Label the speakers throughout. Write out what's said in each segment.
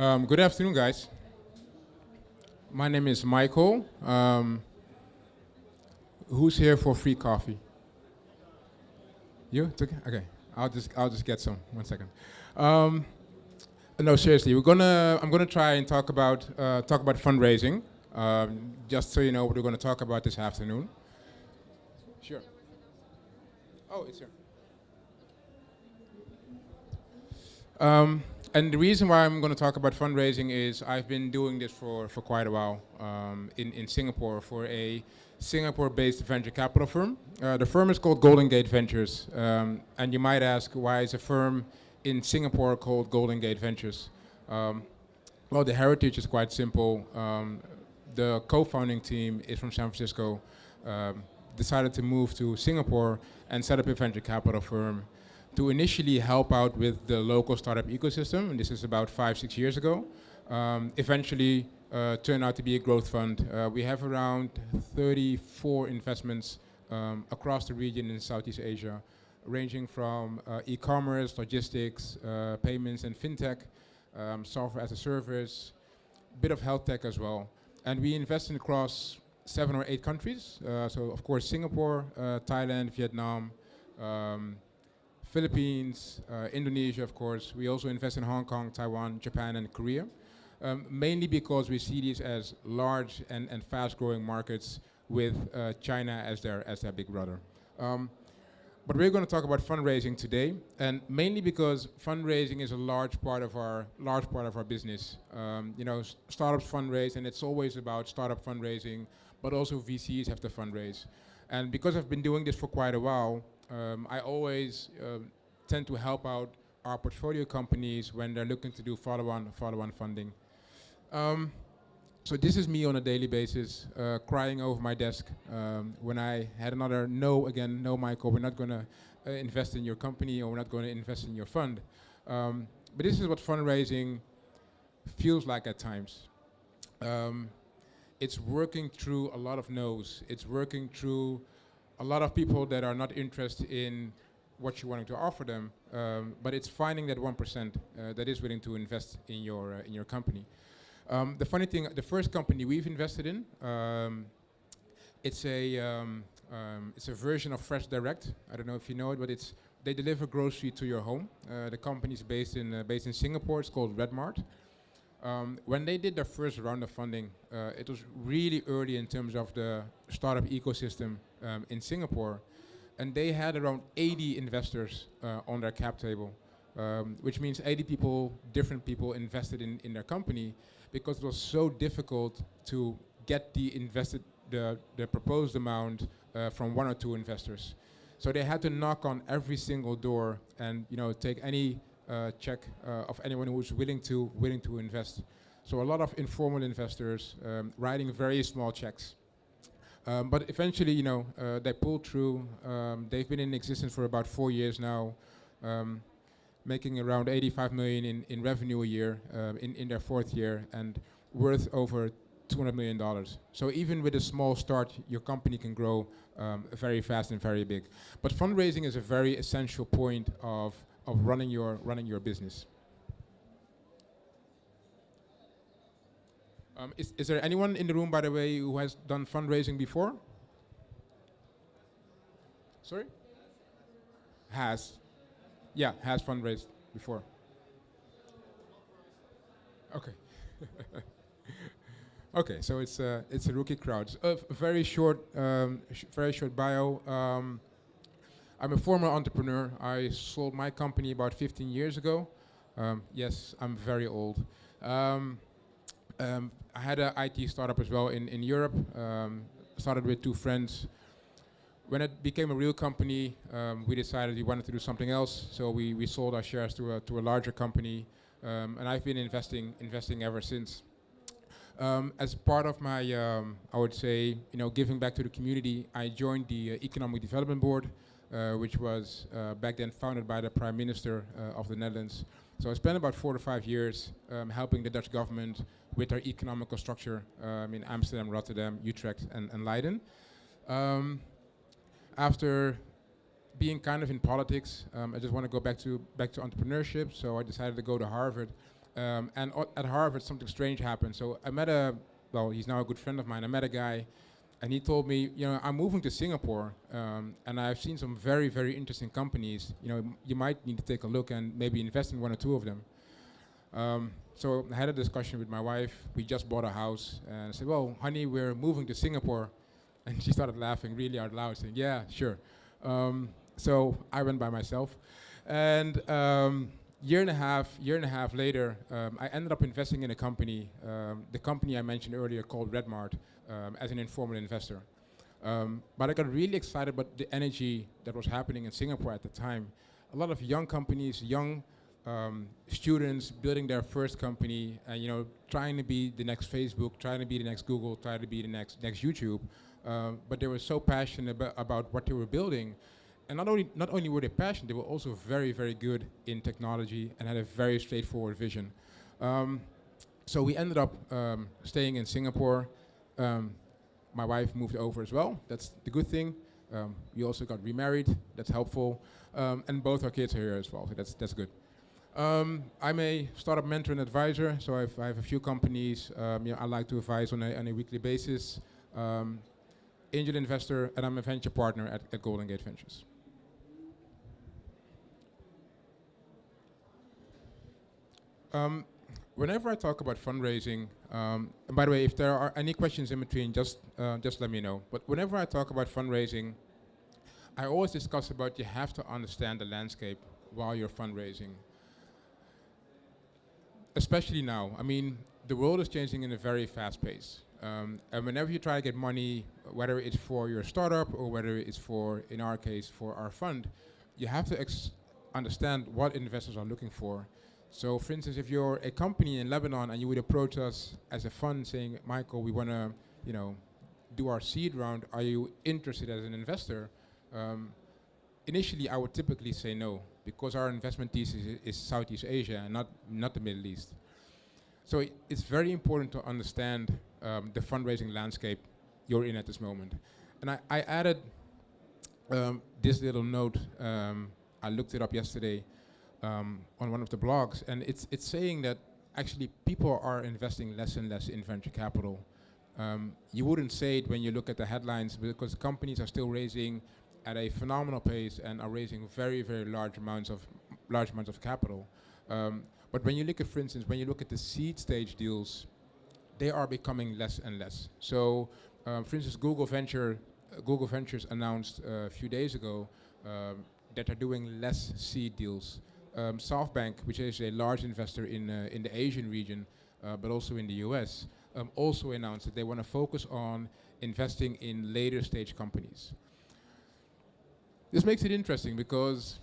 Speaker 1: Good afternoon, guys. My name is Michael. Who's here for free coffee? You? It's okay. Okay. I'll just get some. 1 second. Um, no, seriously, I'm gonna try and talk about fundraising. Just so you know what we're gonna talk about this afternoon. Sure. Oh, it's here. Um, and the reason why I'm going to talk about fundraising is I've been doing this for quite a while in Singapore for a Singapore-based venture capital firm. The firm is called Golden Gate Ventures. And you might ask, why is a firm in Singapore called Golden Gate Ventures? Um, well, the heritage is quite simple. The co-founding team is from San Francisco, decided to move to Singapore and set up a venture capital firm to initially help out with the local startup ecosystem, and this is about 5-6 years ago. Eventually turned out to be a growth fund. We have around 34 investments across the region in Southeast Asia, ranging from e-commerce, logistics, payments and fintech, software as a service, bit of health tech as well. And we invest in across 7 or 8 countries. So of course Singapore, Thailand, Vietnam, Philippines, Indonesia, of course. We also invest in Hong Kong, Taiwan, Japan, and Korea, mainly because we see these as large and fast-growing markets with China as their big brother. But we're going to talk about fundraising today, and mainly because fundraising is a large part of our business. Startups fundraise, and it's always about startup fundraising, but also VCs have to fundraise. And because I've been doing this for quite a while, I always tend to help out our portfolio companies when they're looking to do follow-on funding. So this is me on a daily basis, crying over my desk when I had another no again. No, Michael, we're not going to invest in your company, or we're not going to invest in your fund. But this is what fundraising feels like at times. It's working through a lot of no's. It's working through a lot of people that are not interested in what you're wanting to offer them, but it's finding that 1% that is willing to invest in your company. The funny thing, the first company we've invested in, it's a version of Fresh Direct. I don't know if you know it, but they deliver grocery to your home. The company is based in Singapore. It's called Redmart. When they did their first round of funding, it was really early in terms of the startup ecosystem in Singapore, and they had around 80 investors on their cap table, which means 80 people, different people invested in their company, because it was so difficult to get the proposed amount from 1 or 2 investors. So they had to knock on every single door and take any check of anyone who was willing to invest. So a lot of informal investors writing very small checks. But eventually, they pulled through. They've been in existence for about 4 years now, making around 85 million in revenue a year in their 4th year, and worth over $200 million. So even with a small start, your company can grow very fast and very big. But fundraising is a very essential point of running your business. Is there anyone in the room, by the way, who has done fundraising before? Sorry? Has. Yeah, has fundraised before. Okay. Okay, so it's a rookie crowd. Very short bio. I'm a former entrepreneur. I sold my company about 15 years ago. Yes, I'm very old. I had an IT startup as well in Europe. Started with 2 friends. When it became a real company, we decided we wanted to do something else. So we sold our shares to a larger company, and I've been investing ever since. As part of my, I would say, giving back to the community, I joined the Economic Development Board, which was back then founded by the Prime Minister of the Netherlands. So I spent about 4 to 5 years helping the Dutch government with their economical structure in Amsterdam, Rotterdam, Utrecht, and Leiden. After being kind of in politics, I just want to go back to entrepreneurship. So I decided to go to Harvard And at Harvard, something strange happened. So I met well, he's now a good friend of mine. I met a guy, and he told me, I'm moving to Singapore, and I've seen some very, very interesting companies. You might need to take a look and maybe invest in one or two of them. So I had a discussion with my wife. We just bought a house, and I said, well, honey, we're moving to Singapore. And she started laughing really out loud, saying, yeah, sure. So I went by myself. And year and a half later, I ended up investing in a company, the company I mentioned earlier called Redmart, as an informal investor. But I got really excited about the energy that was happening in Singapore at the time. A lot of young companies, young students building their first company, and trying to be the next Facebook, trying to be the next Google, trying to be the next YouTube. But they were so passionate about what they were building. And not only were they passionate, they were also very, very good in technology and had a very straightforward vision. So we ended up staying in Singapore. My wife moved over as well. That's the good thing. We also got remarried. That's helpful. And both our kids are here as well, so that's good. I'm a startup mentor and advisor, so I have a few companies I like to advise on a weekly basis. Angel investor, and I'm a venture partner at Golden Gate Ventures. Whenever I talk about fundraising, and by the way, if there are any questions in between, just let me know. But whenever I talk about fundraising, I always discuss about you have to understand the landscape while you're fundraising. Especially now. I mean, the world is changing in a very fast pace. And whenever you try to get money, whether it's for your startup or whether it's for, in our case, for our fund, you have to understand what investors are looking for. So, for instance, if you're a company in Lebanon and you would approach us as a fund saying, Michael, we want to, do our seed round. Are you interested as an investor? Initially, I would typically say no, because our investment thesis is Southeast Asia and not the Middle East. So it's very important to understand the fundraising landscape you're in at this moment. And I added this little note. I looked it up yesterday on one of the blogs, and it's saying that actually people are investing less and less in venture capital. You wouldn't say it when you look at the headlines, because companies are still raising at a phenomenal pace and are raising very, very large amounts of capital. But when you look at, for instance, when you look at the seed stage deals, they are becoming less and less. So, for instance, Google Ventures announced a few days ago that they're doing less seed deals. SoftBank, which is a large investor in the Asian region, but also in the US, also announced that they want to focus on investing in later stage companies. This makes it interesting because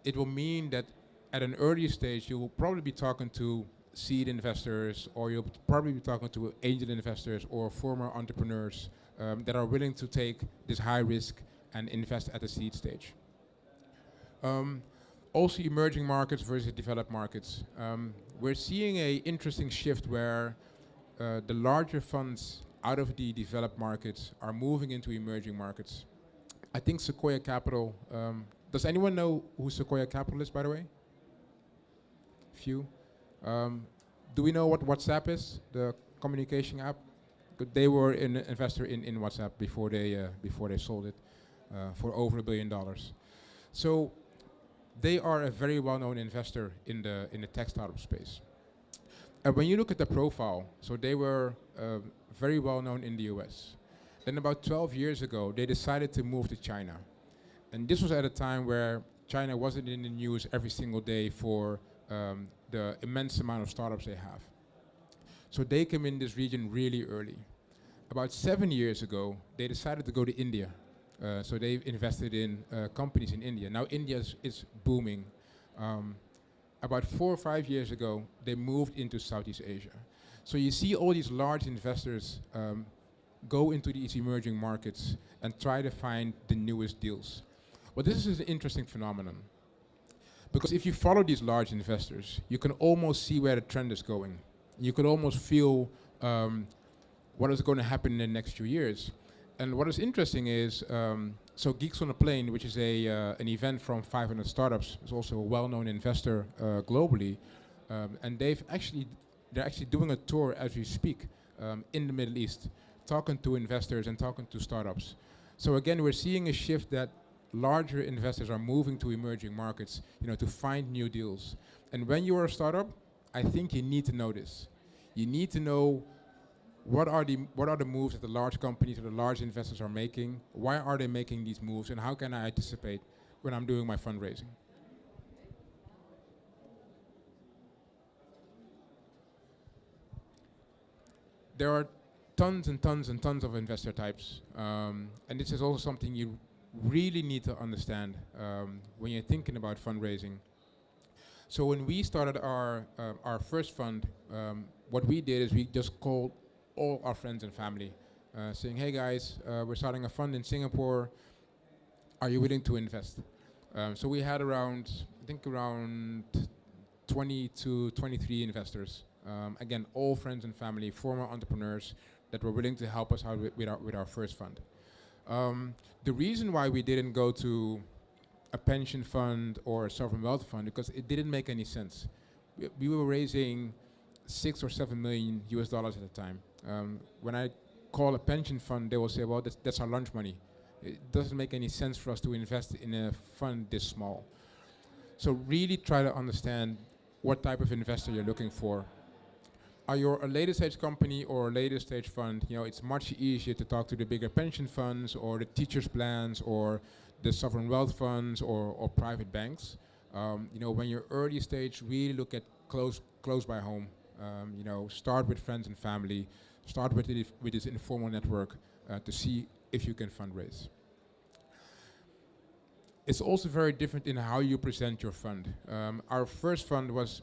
Speaker 1: it will mean that at an early stage, you will probably be talking to seed investors, or you'll probably be talking to angel investors or former entrepreneurs that are willing to take this high risk and invest at the seed stage. Also, emerging markets versus developed markets. We're seeing an interesting shift where the larger funds out of the developed markets are moving into emerging markets. I think Sequoia Capital, does anyone know who Sequoia Capital is, by the way? Few. Do we know what WhatsApp is, the communication app? They were an investor in WhatsApp before they sold it for over $1 billion. So they are a very well-known investor in the tech startup space. When you look at the profile, so they were very well-known in the US. Then about 12 years ago, they decided to move to China. And this was at a time where China wasn't in the news every single day for the immense amount of startups they have. So they came in this region really early. About 7 years ago, they decided to go to India. So they invested in companies in India. Now India is booming. About 4 or 5 years ago, they moved into Southeast Asia. So you see all these large investors go into these emerging markets and try to find the newest deals. But this is an interesting phenomenon. Because if you follow these large investors, you can almost see where the trend is going. You could almost feel what is going to happen in the next few years. And what is interesting is, so Geeks on a Plane, which is an event from 500 startups, is also a well-known investor globally. And they're actually doing a tour as we speak in the Middle East, talking to investors and talking to startups. So again, we're seeing a shift that larger investors are moving to emerging markets, to find new deals. And when you are a startup, I think you need to know this. You need to know what are the moves that the large companies or the large investors are making. Why are they making these moves, and how can I anticipate when I'm doing my fundraising? There are tons and tons and tons of investor types, and this is also something you really need to understand when you're thinking about fundraising. So when we started our first fund, what we did is we just called all our friends and family, saying, "Hey guys, we're starting a fund in Singapore. Are you willing to invest?" So we had around 20 to 23 investors. Again, all friends and family, former entrepreneurs that were willing to help us out with our first fund. The reason why we didn't go to a pension fund or a sovereign wealth fund, because it didn't make any sense. We were raising 6 or 7 million US dollars at the time. When I call a pension fund, they will say, well, that's our lunch money. It doesn't make any sense for us to invest in a fund this small. So really try to understand what type of investor you're looking for. Are you a later stage company or a later stage fund? It's much easier to talk to the bigger pension funds or the teachers' plans or the sovereign wealth funds or private banks. When you're early stage, really look at close by home. Start with friends and family. Start with this informal network to see if you can fundraise. It's also very different in how you present your fund. Our first fund was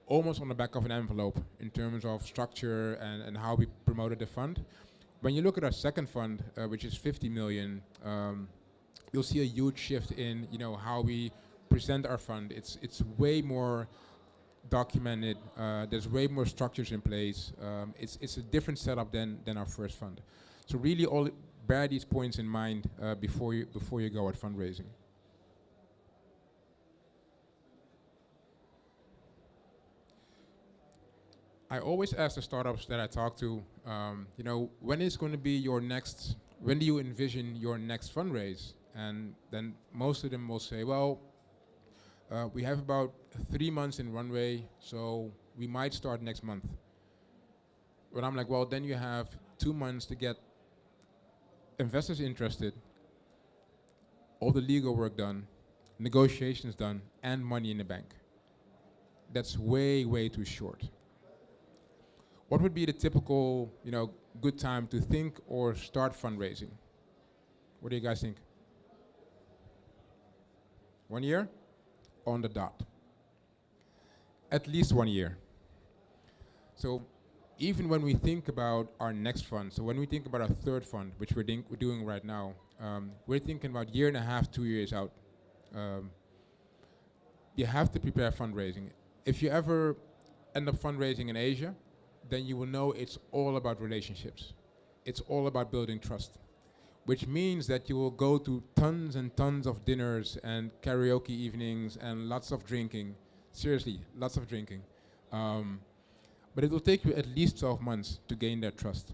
Speaker 1: almost on the back of an envelope in terms of structure and how we promoted the fund. When you look at our second fund, which is 50 million, you'll see a huge shift in how we present our fund. It's way more documented. There's way more structures in place. It's a different setup than our first fund. So really, bear these points in mind before you go at fundraising. I always ask the startups that I talk to, when is going to be when do you envision your next fundraise? And then most of them will say, well, we have about 3 months in runway, so we might start next month. But I'm like, well, then you have 2 months to get investors interested, all the legal work done, negotiations done, and money in the bank. That's way, way too short. What would be the typical, good time to think or start fundraising? What do you guys think? 1 year? On the dot. At least 1 year. So even when we think about our next fund, so when we think about our third fund, which we're doing right now, we're thinking about 1.5 to 2 years out. You have to prepare fundraising. If you ever end up fundraising in Asia, then you will know it's all about relationships. It's all about building trust, which means that you will go to tons and tons of dinners and karaoke evenings and lots of drinking. Seriously, lots of drinking. But it will take you at least 12 months to gain their trust.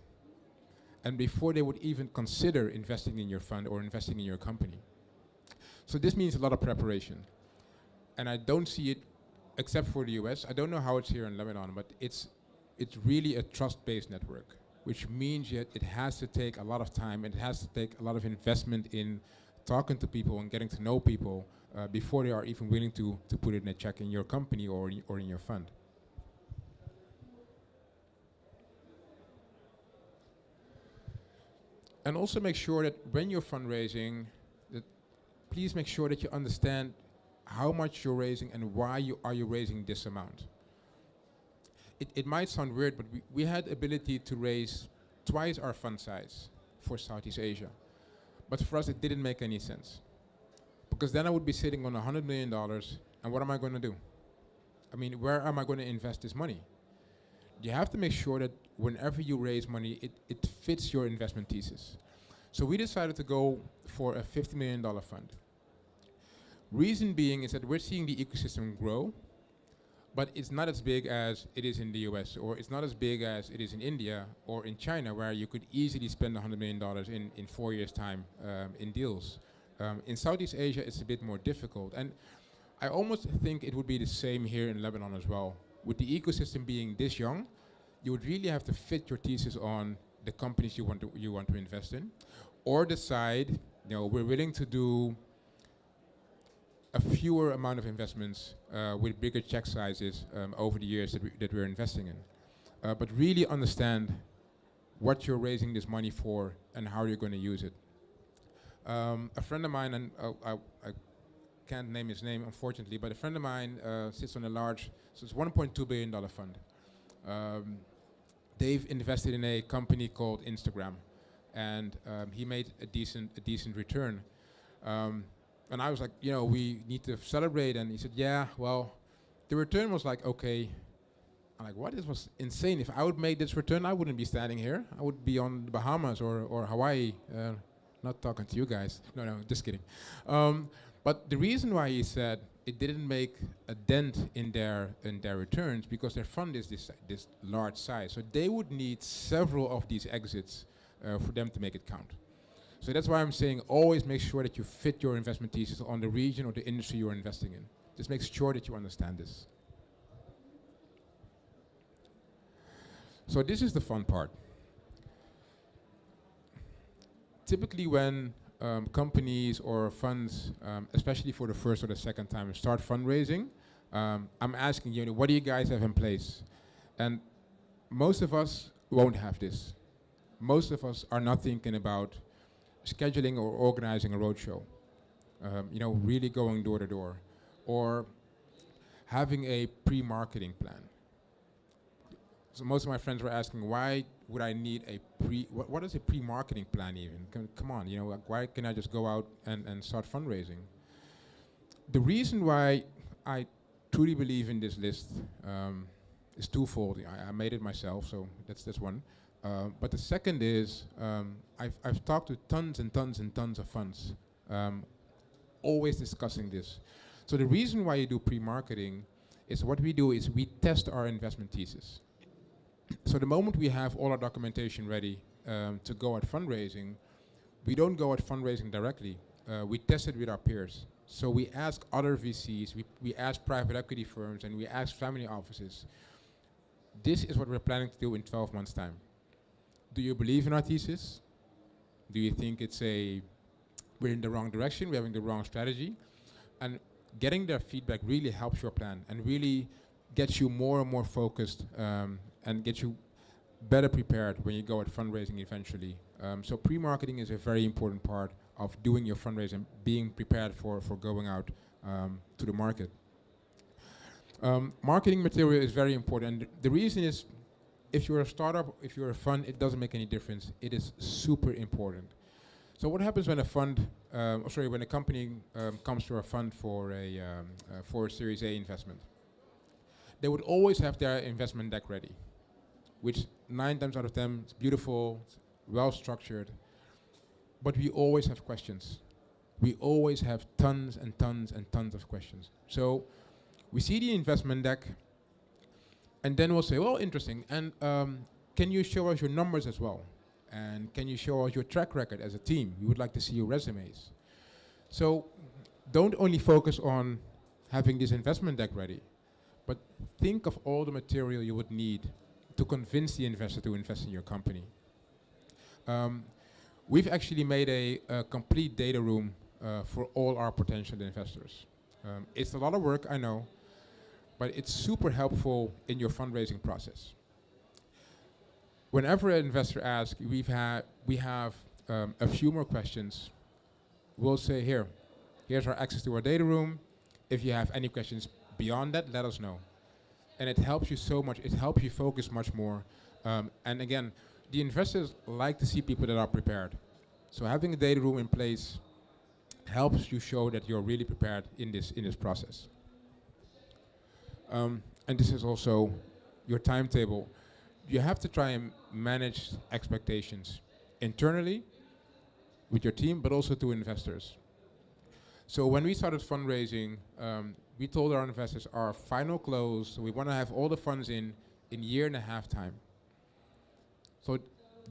Speaker 1: And before they would even consider investing in your fund or investing in your company. So this means a lot of preparation. And I don't see it, except for the US, I don't know how it's here in Lebanon, but it's really a trust-based network, which means it has to take a lot of time and it has to take a lot of investment in talking to people and getting to know people before they are even willing to put in a check in your company or in your fund. And also make sure that when you're fundraising, please make sure that you understand how much you're raising and why you are raising this amount. It might sound weird, but we had ability to raise twice our fund size for Southeast Asia. But for us, it didn't make any sense. Because then I would be sitting on $100 million, and what am I going to do? I mean, where am I going to invest this money? You have to make sure that whenever you raise money, it fits your investment thesis. So we decided to go for a $50 million fund. Reason being is that we're seeing the ecosystem grow, but it's not as big as it is in the US, or it's not as big as it is in India or in China, where you could easily spend $100 million in 4 years' time in deals. In Southeast Asia, it's a bit more difficult. And I almost think it would be the same here in Lebanon as well. With the ecosystem being this young, you would really have to fit your thesis on the companies you want to invest in, or decide, we're willing to do a fewer amount of investments with bigger check sizes over the years that we're investing in. But really understand what you're raising this money for and how you're going to use it. A friend of mine, and I can't name his name unfortunately, but a friend of mine sits on a large, so it's $1.2 billion fund. They've invested in a company called Instagram, and he made a decent return. And I was like, we need to celebrate. And he said, yeah, well, the return was like, okay. I'm like, what? This was insane. If I would make this return, I wouldn't be standing here. I would be on the Bahamas or Hawaii. Not talking to you guys. No, just kidding. But the reason why he said it didn't make a dent in their returns, because their fund is this large size. So they would need several of these exits for them to make it count. So that's why I'm saying always make sure that you fit your investment thesis on the region or the industry you're investing in. Just make sure that you understand this. So this is the fun part. Typically when companies or funds, especially for the first or the second time, start fundraising, I'm asking you, what do you guys have in place? And most of us won't have this. Most of us are not thinking about scheduling or organizing a roadshow, really going door to door, or having a pre-marketing plan. So most of my friends were asking, why would I need a what is a pre-marketing plan even? Come on, why can I just go out and start fundraising? The reason why I truly believe in this list is twofold. I made it myself, so that's one. But the second is, I've talked to tons and tons and tons of funds, always discussing this. So the reason why you do pre-marketing is what we do is we test our investment thesis. So the moment we have all our documentation ready to go at fundraising, we don't go at fundraising directly. We test it with our peers. So we ask other VCs, we ask private equity firms, and we ask family offices. This is what we're planning to do in 12 months' time. Do you believe in our thesis? Do you think we're in the wrong direction, we're having the wrong strategy? And getting their feedback really helps your plan and really gets you more and more focused and gets you better prepared when you go at fundraising eventually. So pre-marketing is a very important part of doing your fundraising, being prepared for going out to the market. Marketing material is very important. And the reason is, if you're a startup, if you're a fund, it doesn't make any difference. It is super important. So what happens when when a company comes to a fund for a Series A investment? They would always have their investment deck ready, which 9 times out of 10 is beautiful, it's well structured, but we always have questions. We always have tons and tons and tons of questions. So we see the investment deck, and then we'll say, well, interesting, and can you show us your numbers as well? And can you show us your track record as a team? We would like to see your resumes. So don't only focus on having this investment deck ready, but think of all the material you would need to convince the investor to invest in your company. We've actually made a complete data room for all our potential investors. It's a lot of work, I know, but it's super helpful in your fundraising process. Whenever an investor asks, we have a few more questions. We'll say, here's our access to our data room. If you have any questions beyond that, let us know. And it helps you so much. It helps you focus much more. And again, the investors like to see people that are prepared. So having a data room in place helps you show that you're really prepared in this process. And this is also your timetable. You have to try and manage expectations internally with your team, but also to investors. So when we started fundraising, we told our investors our final close, so we want to have all the funds in year and a half time. So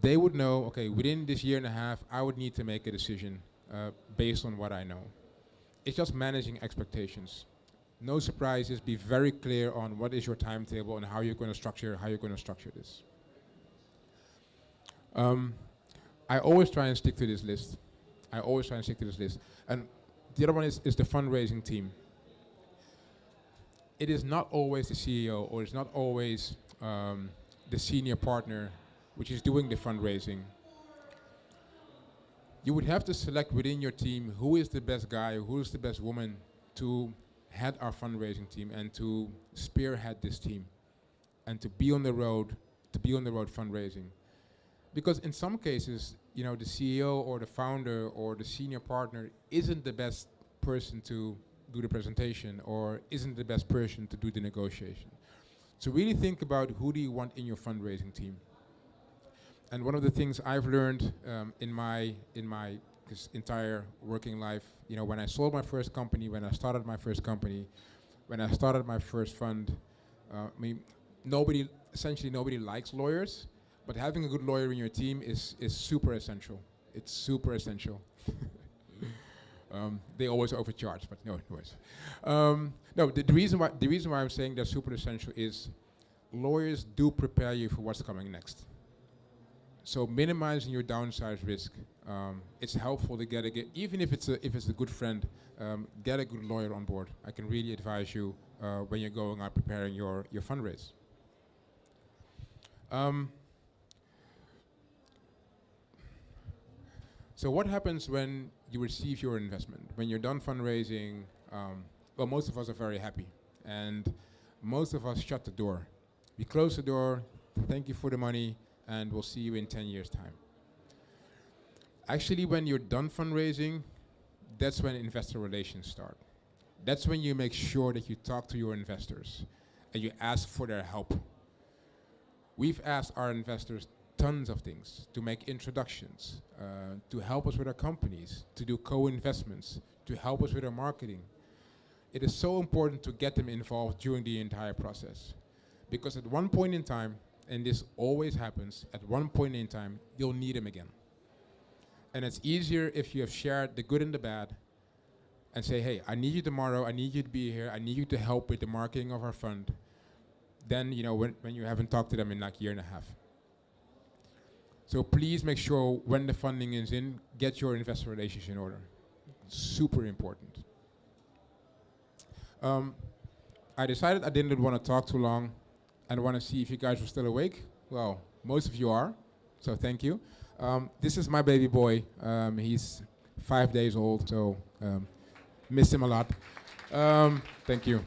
Speaker 1: they would know, okay, within this year and a half, I would need to make a decision based on what I know. It's just managing expectations. No surprises, be very clear on what is your timetable and how you're going to structure this. I always try and stick to this list. And the other one is the fundraising team. It is not always the CEO or it's not always the senior partner which is doing the fundraising. You would have to select within your team who is the best guy, who is the best woman to head our fundraising team and to spearhead this team and to be on the road fundraising. Because in some cases, the CEO or the founder or the senior partner isn't the best person to do the presentation or isn't the best person to do the negotiation. So really think about who do you want in your fundraising team. And one of the things I've learned in my entire working life, when I sold my first company, when I started my first company, when I started my first fund, essentially nobody likes lawyers, but having a good lawyer in your team is super essential. It's super essential. They always overcharge, but no worries. No, the reason why I'm saying they're super essential is lawyers do prepare you for what's coming next. So minimizing your downside risk, it's helpful to get even if it's a good friend, get a good lawyer on board. I can really advise you when you're going out preparing your fundraise. So what happens when you receive your investment? When you're done fundraising, well, most of us are very happy, and most of us shut the door. We close the door, thank you for the money, and we'll see you in 10 years' time. Actually, when you're done fundraising, that's when investor relations start. That's when you make sure that you talk to your investors and you ask for their help. We've asked our investors tons of things, to make introductions, to help us with our companies, to do co-investments, to help us with our marketing. It is so important to get them involved during the entire process. Because at one point in time, and this always happens, at one point in time, you'll need them again. And it's easier if you have shared the good and the bad and say, hey, I need you tomorrow, I need you to be here, I need you to help with the marketing of our fund, than when you haven't talked to them in like a year and a half. So please make sure when the funding is in, get your investor relations in order. Super important. I decided I didn't want to talk too long and want to see if you guys were still awake. Well, most of you are, so thank you. This is my baby boy. He's 5 days old, so miss him a lot. Thank you.